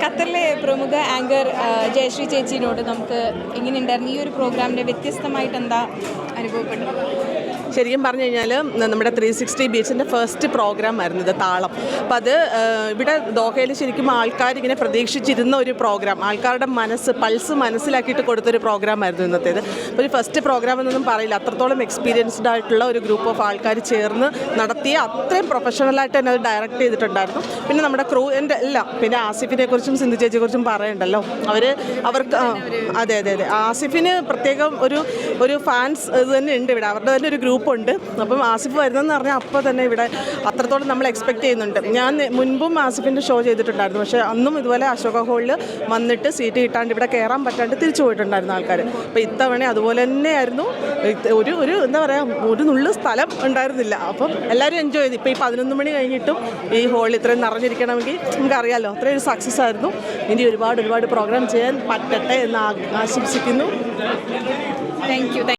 ഖത്തറിലെ പ്രമുഖ ആങ്കർ ജയശ്രീ ചേച്ചിയോട് നമുക്ക് എങ്ങനെയുണ്ടായിരുന്നു ഈ ഒരു പ്രോഗ്രാമിൻ്റെ വ്യത്യസ്തമായിട്ട് എന്താ അനുഭവപ്പെട്ടത്? ശരിക്കും പറഞ്ഞു കഴിഞ്ഞാൽ നമ്മുടെ 360 ബീച്ചിൻ്റെ ഫസ്റ്റ് പ്രോഗ്രാം ആയിരുന്നു ഇത്, താളം. അപ്പോൾ അത് ഇവിടെ ദോഹയിൽ ശരിക്കും ആൾക്കാരിങ്ങനെ പ്രതീക്ഷിച്ചിരുന്ന ഒരു പ്രോഗ്രാം, ആൾക്കാരുടെ പൾസ് മനസ്സിലാക്കിയിട്ട് കൊടുത്തൊരു പ്രോഗ്രാം ആയിരുന്നു ഇന്നത്തേത്. അപ്പോൾ ഒരു ഫസ്റ്റ് പ്രോഗ്രാം എന്നൊന്നും പറയില്ല, അത്രത്തോളം എക്സ്പീരിയൻസ്ഡ് ആയിട്ടുള്ള ഒരു ഗ്രൂപ്പ് ഓഫ് ആൾക്കാർ ചേർന്ന് നടത്തിയ അത്രയും പ്രൊഫഷണലായിട്ട് തന്നെ അത് ഡയറക്റ്റ് ചെയ്തിട്ടുണ്ടായിരുന്നു. പിന്നെ നമ്മുടെ ക്രൂവിൻ്റെ എല്ലാം, പിന്നെ ആസിഫിനെ കുറിച്ചും സിന്ധു ചേച്ചിയെക്കുറിച്ചും പറയണ്ടല്ലോ. അവർക്ക് അതെ അതെ അതെ ആസിഫിന് പ്രത്യേകം ഒരു ഫാൻസ് ഇത് തന്നെ ഉണ്ട് ഇവിടെ, അവരുടെ തന്നെ ഒരു ഗ്രൂപ്പുണ്ട്. അപ്പം ആസിഫ് വരുന്നതെന്ന് പറഞ്ഞാൽ അപ്പോൾ തന്നെ ഇവിടെ അത്രത്തോളം നമ്മൾ എക്സ്പെക്ട് ചെയ്യുന്നുണ്ട്. ഞാൻ മുൻപും ആസിഫിൻ്റെ ഷോ ചെയ്തിട്ടുണ്ടായിരുന്നു, പക്ഷേ അന്നും ഇതുപോലെ അശോക ഹോളിൽ വന്നിട്ട് സീറ്റ് കിട്ടാണ്ട് ഇവിടെ കയറാൻ പറ്റാണ്ട് തിരിച്ചു പോയിട്ടുണ്ടായിരുന്നു ആൾക്കാർ. അപ്പോൾ ഇത്തവണ അതുപോലെ തന്നെയായിരുന്നു. ഒരു എന്താ പറയുക, ഒരു നുള്ളു സ്ഥലം ഉണ്ടായിരുന്നില്ല. അപ്പം എല്ലാവരും എൻജോയ് ചെയ്തു. ഇപ്പോൾ ഈ 11 മണി കഴിഞ്ഞിട്ടും ഈ ഹോളിൽ ഇത്രയും നിറഞ്ഞിരിക്കണമെങ്കിൽ നമുക്കറിയാമല്ലോ, അത്രയും ഒരു സക്സസ് ആയിരുന്നു. ഇനി ഒരുപാട് പ്രോഗ്രാം ചെയ്യാൻ പറ്റട്ടെ എന്ന് ആശംസിക്കുന്നു. Thank you.